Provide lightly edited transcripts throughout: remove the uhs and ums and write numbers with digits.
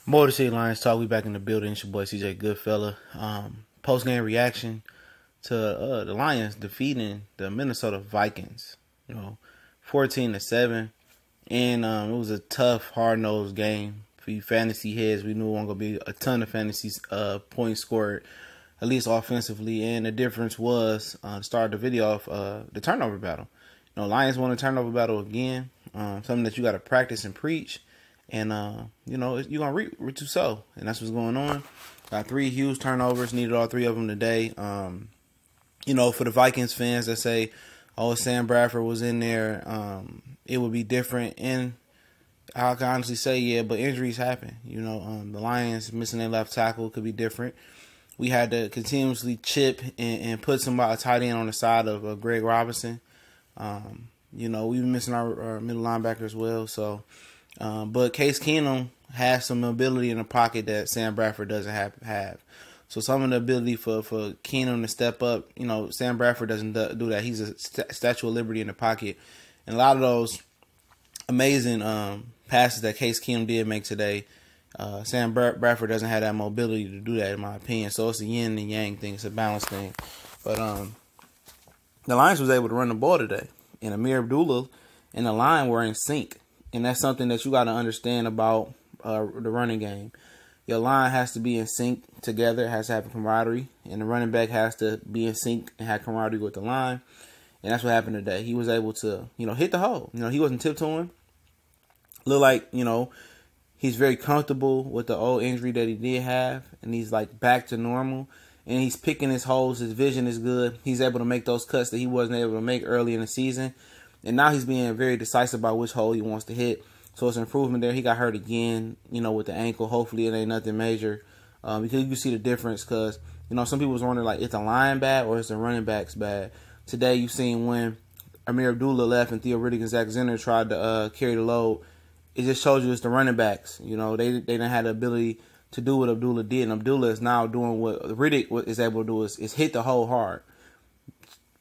Motor City Lions Talk. We back in the building. It's your boy CJ Goodfella. Post game reaction to the Lions defeating the Minnesota Vikings. 14-7, and it was a tough, hard nosed game for you fantasy heads. We knew it wasn't gonna be a ton of fantasy points scored, at least offensively. And the difference was to start the video off the turnover battle. Lions won the turnover battle again. Something that you got to practice and preach. And, you're going to reap what you sow. And that's what's going on. Got 3 huge turnovers. Needed all 3 of them today. For the Vikings fans that say, oh, Sam Bradford was in there, it would be different. And I can honestly say, yeah, but injuries happen. The Lions missing their left tackle could be different. We had to continuously chip and put a tight end on the side of Greg Robinson. We've been missing our middle linebacker as well. So, but Case Keenum has some ability in the pocket that Sam Bradford doesn't have. So some of the ability for Keenum to step up, Sam Bradford doesn't do that. He's a Statue of Liberty in the pocket. And a lot of those amazing passes that Case Keenum did make today, Sam Bradford doesn't have that mobility to do that, in my opinion. So it's a yin and yang thing. It's a balance thing. But the Lions was able to run the ball today. And Amir Abdullah and the line were in sync. And that's something that you got to understand about the running game. Your line has to be in sync together. It has to have a camaraderie. And the running back has to be in sync and have camaraderie with the line. And that's what happened today. He was able to, hit the hole. He wasn't tiptoeing. Looked like, he's very comfortable with the old injury that he did have. And he's like back to normal. And he's picking his holes. His vision is good. He's able to make those cuts that he wasn't able to make early in the season. And now he's being very decisive about which hole he wants to hit. So it's an improvement there. He got hurt again, with the ankle. Hopefully it ain't nothing major. Because you can see the difference. Because, some people was wondering, like, is the line bad or is the running backs bad? Today you've seen when Amir Abdullah left and Theo Riddick and Zach Zenner tried to carry the load. It just shows you it's the running backs. They didn't have the ability to do what Abdullah did. And Abdullah is now doing what Riddick is able to do is hit the hole hard.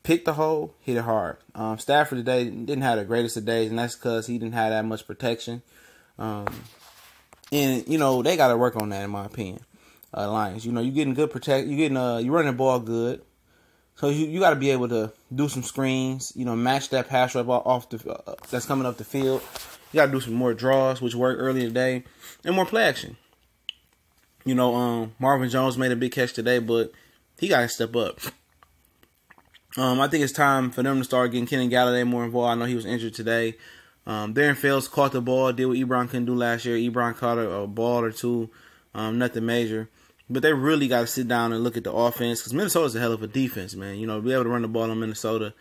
Pick the hole, hit it hard. Stafford today didn't have the greatest of days, and that's because he didn't have that much protection. And they got to work on that, in my opinion. Lions, you getting good protect, you running the ball good, so you got to be able to do some screens, match that pass rush off that's coming up the field. You got to do some more draws, which worked earlier today, and more play action. Marvin Jones made a big catch today, but he got to step up. I think it's time for them to start getting Kenny Galladay more involved. I know he was injured today. Darren Fells caught the ball, did what Ebron couldn't do last year. Ebron caught a ball or two, nothing major. But they really got to sit down and look at the offense because Minnesota's a hell of a defense, man. To be able to run the ball in Minnesota,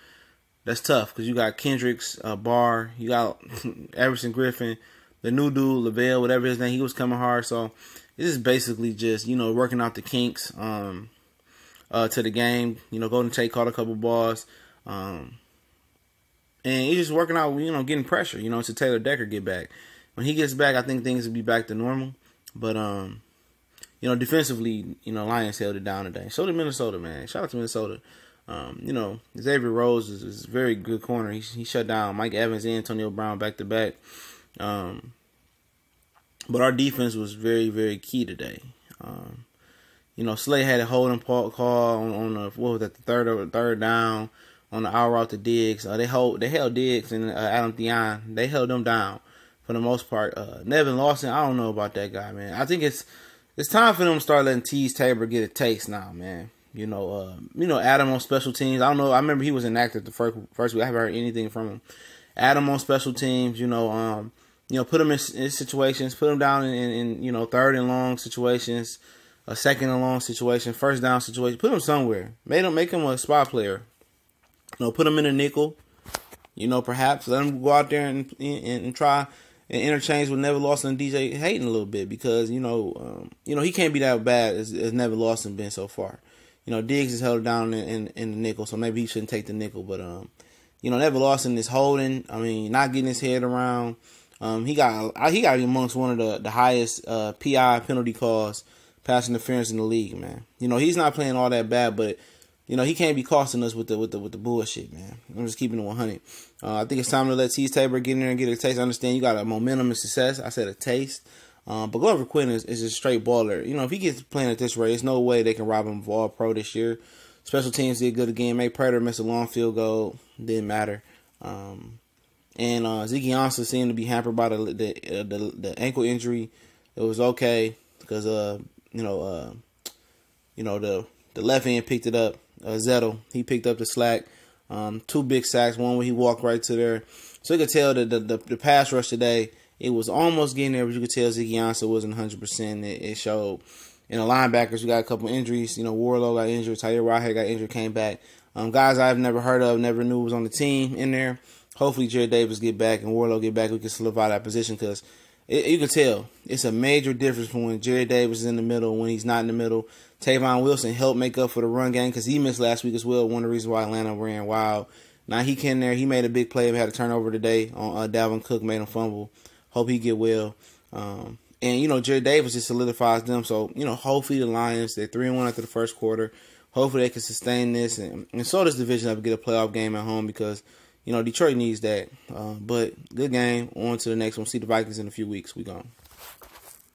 that's tough because you got Kendricks, Barr, you got Everson Griffin, the new dude, Lavelle, whatever his name, he was coming hard. So it's just basically just, working out the kinks. To the game, Golden Tate caught a couple balls, and he's just working out, getting pressure, to Taylor Decker get back. When he gets back, I think things will be back to normal. But defensively, Lions held it down today. So did Minnesota, man. Shout out to Minnesota. Xavier Rose is a very good corner. He shut down Mike Evans and Antonio Brown back to back. But our defense was very, very key today. Slay had a holding call on the third down on the out route to Diggs. They held Diggs and Adam Thielen. They held them down for the most part. Nevin Lawson, I don't know about that guy, man. I think it's time for them to start letting Teez Tabor get a taste now, man. Adam on special teams. I don't know. I remember he was inactive the first week. I haven't heard anything from him. Adam on special teams. Put him in situations. Put him down in third and long situations. A second and long situation, first down situation. Put him somewhere. Make him a spot player. Put him in a nickel. Perhaps let him go out there and try and interchange with Nevin Lawson and DJ Hayden a little bit because he can't be that bad as Nevin Lawson been so far. Diggs is held down in the nickel, so maybe he shouldn't take the nickel. But Nevin Lawson is holding. Not getting his head around. He got amongst one of the highest PI penalty calls. Pass interference in the league, man. He's not playing all that bad, but he can't be costing us with the bullshit, man. I'm just keeping it 100. I think it's time to let Teez Tabor get in there and get a taste. I understand you got a momentum and success. I said a taste. But Glover Quinn is a straight baller. You know, if he gets playing at this rate, there's no way they can rob him of all pro this year. Special teams did good again. Made Prater miss a long field goal. Didn't matter. And Ziggy Ansah seemed to be hampered by the ankle injury. It was okay because the left end picked it up. Zettel, he picked up the slack. 2 big sacks. One where he walked right to there. So you could tell that the pass rush today, it was almost getting there, but you could tell Ziggy Ansah wasn't 100%. It showed. In the linebackers, we got a couple injuries. You know, Warlow got injured. Tyler Rahe got injured, came back. Guys I've never heard of, never knew was on the team in there. Hopefully Jared Davis get back and Warlow get back. We can solidify that position because you can tell it's a major difference from when Jared Davis is in the middle and when he's not in the middle. Tavon Wilson helped make up for the run game because he missed last week as well. One of the reasons why Atlanta ran wild. Now he came there. He made a big play. He had a turnover today on Dalvin Cook, made him fumble. Hope he get well. And, you know, Jared Davis just solidifies them. So, you know, hopefully the Lions, they're 3-1 after the first quarter. Hopefully they can sustain this. And so this division up and get a playoff game at home because, you know, Detroit needs that. But good game. On to the next one. See the Vikings in a few weeks. We gone.